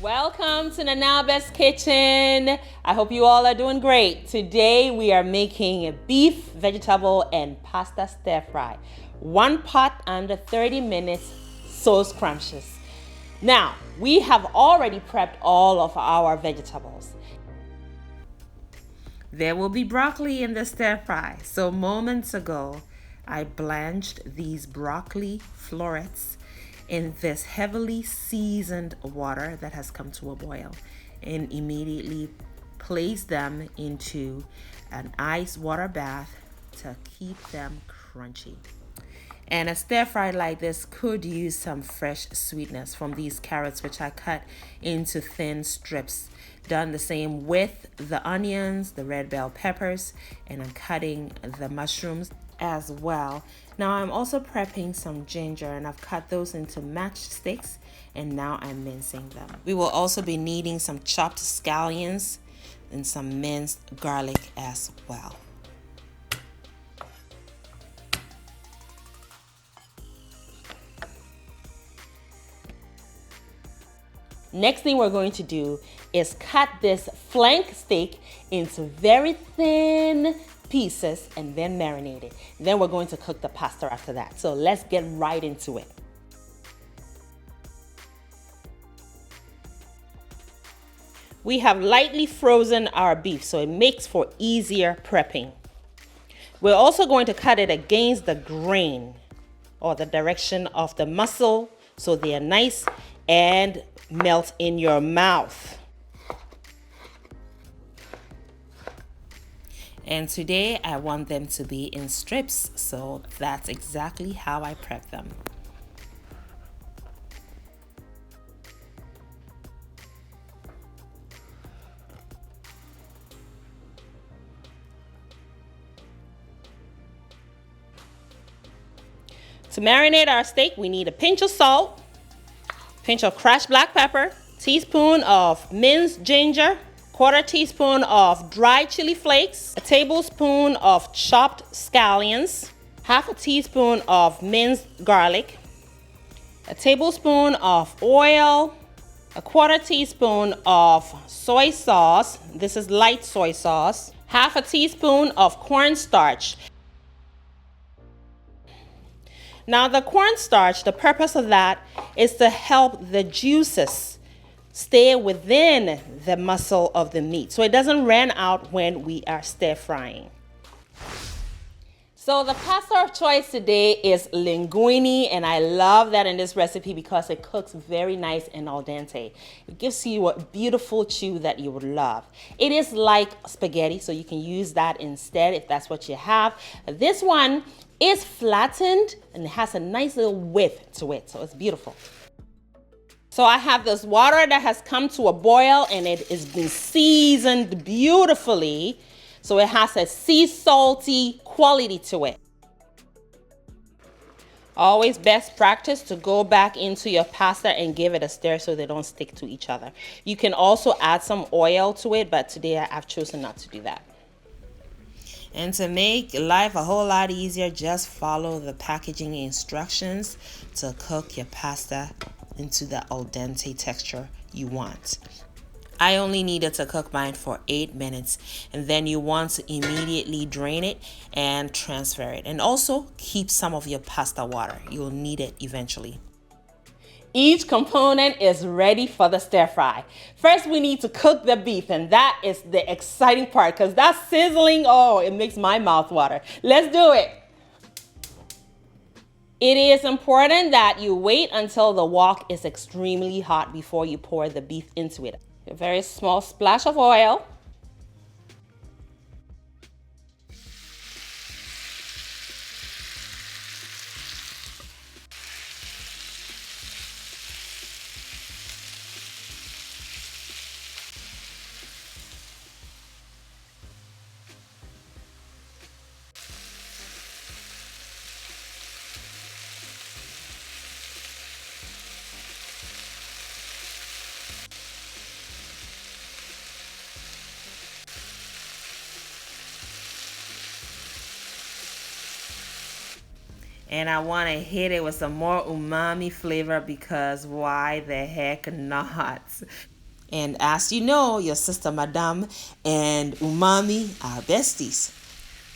Welcome to Nanaaba's kitchen. I hope you all are doing great. Today we are making a beef, vegetable, and pasta stir fry. One pot under 30 minutes, so scrumptious. Now, we have already prepped all of our vegetables. There will be broccoli in the stir fry. So moments ago, I blanched these broccoli florets in this heavily seasoned water that has come to a boil and immediately place them into an ice water bath to keep them crunchy. And a stir fry like this could use some fresh sweetness from these carrots, which I cut into thin strips. Done the same with the onions, the red bell peppers, and I'm cutting the mushrooms as well. Now I'm also prepping some ginger, and I've cut those into matchsticks, and now I'm mincing them. We will also be needing some chopped scallions and some minced garlic as well. Next thing we're going to do is cut this flank steak into very thin pieces and then marinate it. Then we're going to cook the pasta after that. So let's get right into it. We have lightly frozen our beef, so it makes for easier prepping. We're also going to cut it against the grain or the direction of the muscle so they are nice and melt in your mouth. And today I want them to be in strips, so that's exactly how I prep them. To marinate our steak, we need a pinch of salt, pinch of crushed black pepper, teaspoon of minced ginger, quarter teaspoon of dried chili flakes, a tablespoon of chopped scallions, half a teaspoon of minced garlic, a tablespoon of oil, a quarter teaspoon of soy sauce, this is light soy sauce, half a teaspoon of cornstarch. Now the cornstarch, the purpose of that is to help the juices stay within the muscle of the meat, so it doesn't run out when we are stir frying. So the pasta of choice today is linguini, and I love that in this recipe because it cooks very nice and al dente. It gives you a beautiful chew that you would love. It is like spaghetti, so you can use that instead if that's what you have. This one is flattened and it has a nice little width to it, so it's beautiful. So I have this water that has come to a boil and it has been seasoned beautifully. So it has a sea salty quality to it. Always best practice to go back into your pasta and give it a stir so they don't stick to each other. You can also add some oil to it, but today I've chosen not to do that. And to make life a whole lot easier, just follow the packaging instructions to cook your pasta into the al dente texture you want. I only needed to cook mine for 8 minutes, and then you want to immediately drain it and transfer it. And also keep some of your pasta water. You'll need it eventually. Each component is ready for the stir fry. First, we need to cook the beef, and that is the exciting part because that sizzling, oh, it makes my mouth water. Let's do it. It is important that you wait until the wok is extremely hot before you pour the beef into it. A very small splash of oil. And I want to hit it with some more umami flavor because why the heck not? And as you know, your sister Madame and umami are besties.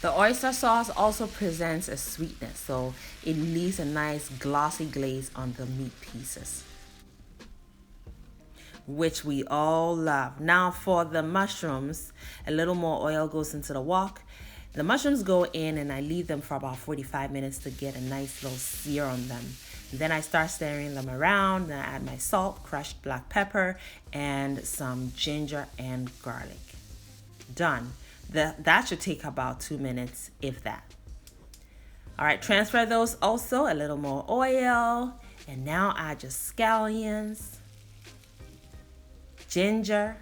The oyster sauce also presents a sweetness, so it leaves a nice glossy glaze on the meat pieces, which we all love. Now for the mushrooms, a little more oil goes into the wok. The mushrooms go in and I leave them for about 45 minutes to get a nice little sear on them. Then I start stirring them around. Then I add my salt, crushed black pepper, and some ginger and garlic. Done. That should take about 2 minutes, if that. All right, transfer those also, a little more oil. And now add just scallions, ginger,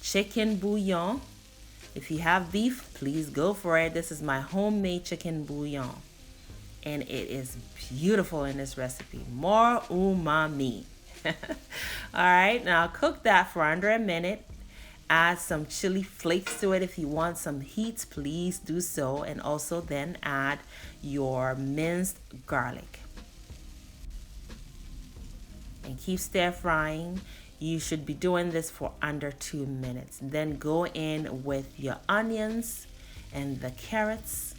chicken bouillon. If you have beef, please go for it. This is my homemade chicken bouillon. And it is beautiful in this recipe. More umami. All right, now cook that for under a minute. Add some chili flakes to it. If you want some heat, please do so. And also then add your minced garlic. And keep stir frying. You should be doing this for under 2 minutes. Then go in with your onions and the carrots.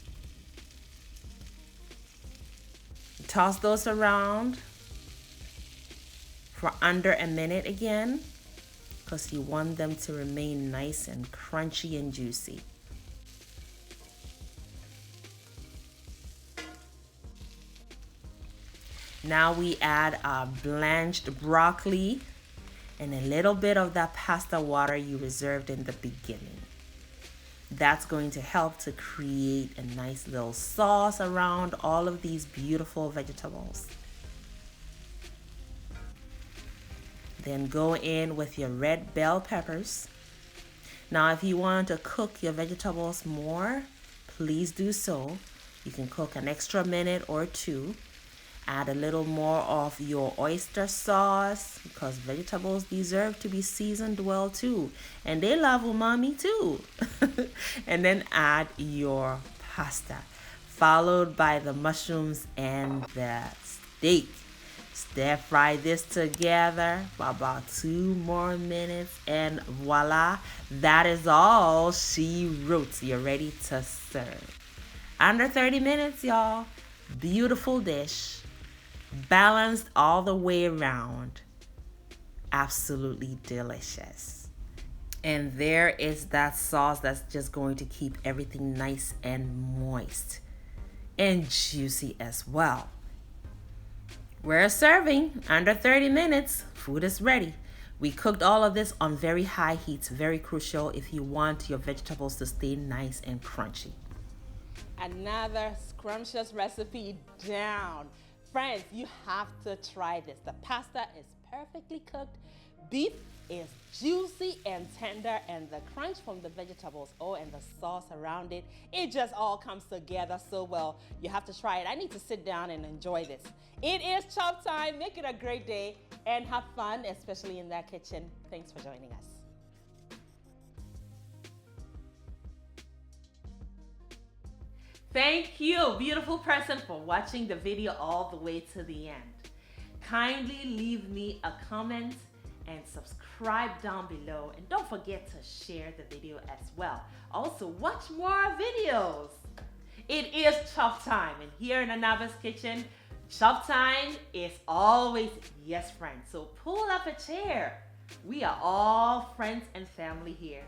Toss those around for under a minute again, because you want them to remain nice and crunchy and juicy. Now we add our blanched broccoli and a little bit of that pasta water you reserved in the beginning. That's going to help to create a nice little sauce around all of these beautiful vegetables. Then go in with your red bell peppers. Now, if you want to cook your vegetables more, please do so. You can cook an extra minute or two. Add a little more of your oyster sauce because vegetables deserve to be seasoned well too. And they love umami too. And then add your pasta, followed by the mushrooms and the steak. Stir fry this together for about 2 more minutes and voila, that is all she wrote. You're ready to serve. Under 30 minutes, y'all. Beautiful dish. Balanced all the way around. Absolutely delicious. And there is that sauce that's just going to keep everything nice and moist and juicy as well. We're serving under 30 minutes. Food is ready. We cooked all of this on very high heat, very crucial if you want your vegetables to stay nice and crunchy. Another scrumptious recipe down. Friends, you have to try this. The pasta is perfectly cooked. Beef is juicy and tender, and the crunch from the vegetables, and the sauce around it, it just all comes together so well. You have to try it. I need to sit down and enjoy this. It is chop time. Make it a great day and have fun, especially in that kitchen. Thanks for joining us. Thank you, beautiful person, for watching the video all the way to the end. Kindly leave me a comment and subscribe down below, and don't forget to share the video as well. Also, watch more videos. It is chop time, and here in Nanaaba's kitchen, chop time is always yes, friends. So pull up a chair. We are all friends and family here.